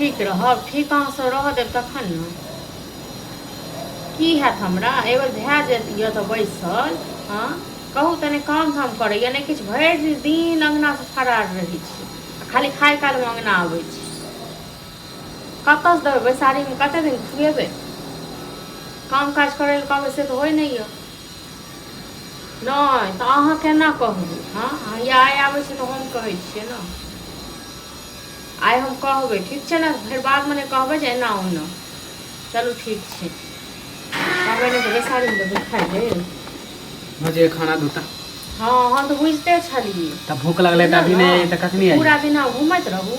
ठीक रहब, ठीक अहाँसँ रह देब तखन ने की हैत हमरा। एगो भए जाइए तऽ बैसल, हाँ कहू तनि काम धाम करैए नहि किछु, भरि दिन अङ्गनासँ फरार रहै छी, खाली खाइ कालमे अङ्गना आबै छी। कतऽसँ देबै बैसारीमे, कतेक दिन खुएबै, काम काज करै लए कहबै से तऽ होइ नहि यऽ। नहि तऽ अहाँ केना कहबै, हाँ या आइ आबै छै तऽ हम कहै छियै ने, आइ हम कहबै ठीक छै ने, फेर बादमे नहि कहबै जे एना ओना। चलू ठीक छै, कहबै नहि तऽ बैसारीमे देबै खाइ लेल मुझे खाना दूटा। हाँ हम तऽ बुझिते छलियै। तब भूख लगले तऽ अभी नहीं तऽ कखनी आई? पूरा दिन घुमैत रहू,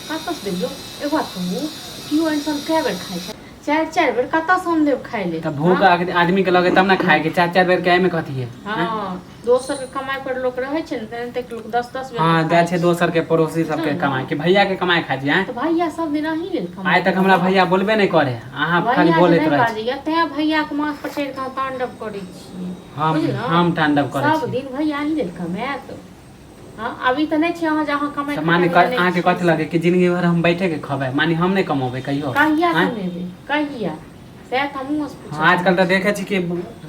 कतऽसँ देबियौ। एगो बात कहू, केओ इंसान कए बेर खाइ छै? 4 बेर कतऽसँ हम देब खाइ लेल? तब भूख आदमी के लगे तब ना खाए के, 4 बेर के में कथी है? हाँ दोसर के कमाई पर लोग रहे छै ने, तक लोग 10 बेर हाँ जाय छै दोसर के, पड़ोसी सब के कमाई के, भैया के कमाई खाइ छी। तो भैया सब दिन अहीं लेल कमाई। आइ तक हमरा भैया बोलबे नहीं करे, अहाँ खाली बोलैत रहै छी। तें भैया के माथ पर चढ़ि के तांडव करै छी। हम तांडव करै छी सब दिन भैया अहीं लेल कमाएत। हाँ अभी तऽ नहीं छै अहाँ जहाँ कमाई। माने अहाँ के कथि लगे कि जिंदगी भर हम बैठे के खबै, माने हम नहीं कमाबे कहियो? कहिया कमेबै कहिया से त हमहु से पूछै। आजकल तऽ देखे छी कि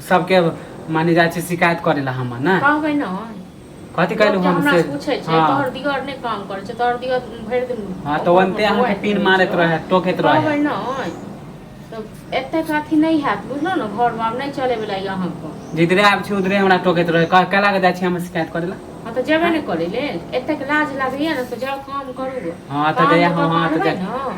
सबके माने जाय छै शिकायत करे ला हम ना कहबै न कथि कहलु हम से पूछै छै तोहर दियर नहीं काम करे छै, तोहर दियर भरि दिन। हां तो ओनते अहाँ के पिन मारैत रहे, टोकैत रहे। कहबै न तब एते अथी नहीं हैत, बुझलो न, घर में नहीं चले वाला य अहाँ को। जिधरे आब छी उधरे हमरा टोकैत रहे, कहला के जाय छी हम शिकायत करे ला। हां तो जेबे नहीं करे ले, एते के लाज लागैया न, तो जाओ काम करू। हां तो जया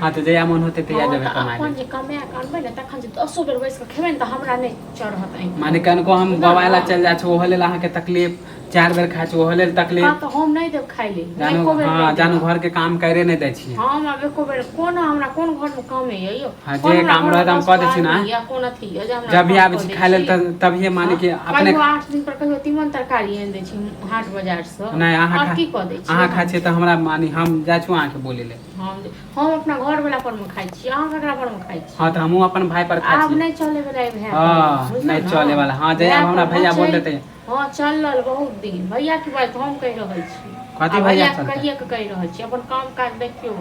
हां तो जया मन होते तया जेबे कमाई। अपन जे कमाय के अनबै न तखन जे 10 बेर बैस के खेबै न त हमरा नहीं चढ़त आई। माने कनको हम गवाइला चल जाय छ, ओहो लेल अहाँ के तकलीफ, 4 बेर खाइ छ ओहो लेल तकलीफ। हां तो हम नहीं देब खाइ ले, एको बेर। हां जानू घर के काम करे नहीं दै छी हम। अब एको बेर कोन हमरा कोन घर में काम है यो? हां जे काम रहत हम क दै छी ना, या कोन अथी जे हमरा जब भी आबै छी खाइ लेल तभी माने कि अपने 8 दिन पर कहियो तीमन तरकारी आनि दै छी हाट बाजार से। नहीं अहाँ की क दै छी? अहाँ खाइ छी त हमरा माने हम जाय छु अहाँ के बोले ले। हम अपना घर वाला पर में खाइ छी, अहाँ केकरा पर में खाइ छी? हां त हमहु अपन भाई पर खाइ छी। आब नहीं चले वाला है भैया। हां नहीं चले वाला। हां जया हमरा भैया बोल देते। हां चलल बहुत दिन भैया की बात हम कह रहल छी। कथि भैया कहिए के कह रहल छी, अपन काम काज देखियो,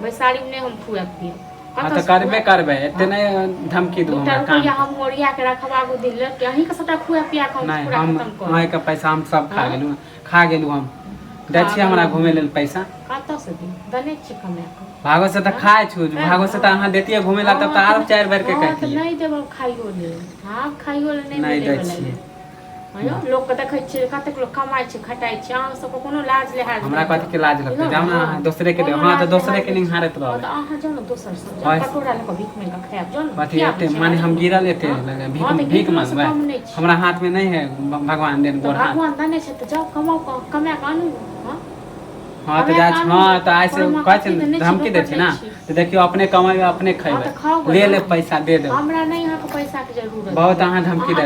बैसारी में नहीं हम खुआ पिए। हां त करबे करबे, एते नहीं धमकी दू हमरा काम। हम ओरिया के रखबाबू दिल के अहीं के सबटा खुआ पिया के हम पूरा खत्म कर। हम के पैसा हम सब खा गेलु हम। दै छी हमरा घुमे लेल पैसा। कत से दी? दने छी कमा के। भागो से त खाय छु, भागो से त अहाँ देतिए घुमे ला तब त आरो 4 बेर के कहतिए। नहीं देब खाइयो ले। हां खाइयो ले नहीं दै छी। अयो लोग के देखै छी कतेक लोग कमाई छै खटाई छै, अहाँ सब को कोनो लाज लिहाज। हमरा कथि के लाज लगतै? जाउ ना दूसरे के दे। हां त दूसरे के नहीं हारत रहब। त अहाँ जाउ ना दोसर से, जाउ कटोरा लेके भीख में का खायब जाउ ना। कथि एते माने हम गिरल एते भीख मांगबै? हमरा हाथ में नहीं है भगवान देन गोर हाथ। भगवान देने छै त जाउ कमाओ, कमा के आनू। हां त जा हां त ऐसे कहै छै धमकी दै छै ना, त देखियो अपने कमाइबे अपने खइबे, ले ले पैसा दे दे। हमरा नहीं यहाँ के पैसा के जरूरत। बहुत अहाँ धमकी दे।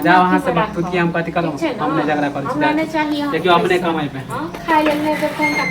जाओ वहां से बकतुकी हम कथि करब? हमने झगड़ा करै छी, देखियो अपने कमाइबे। हां खाइ ले नहीं देते त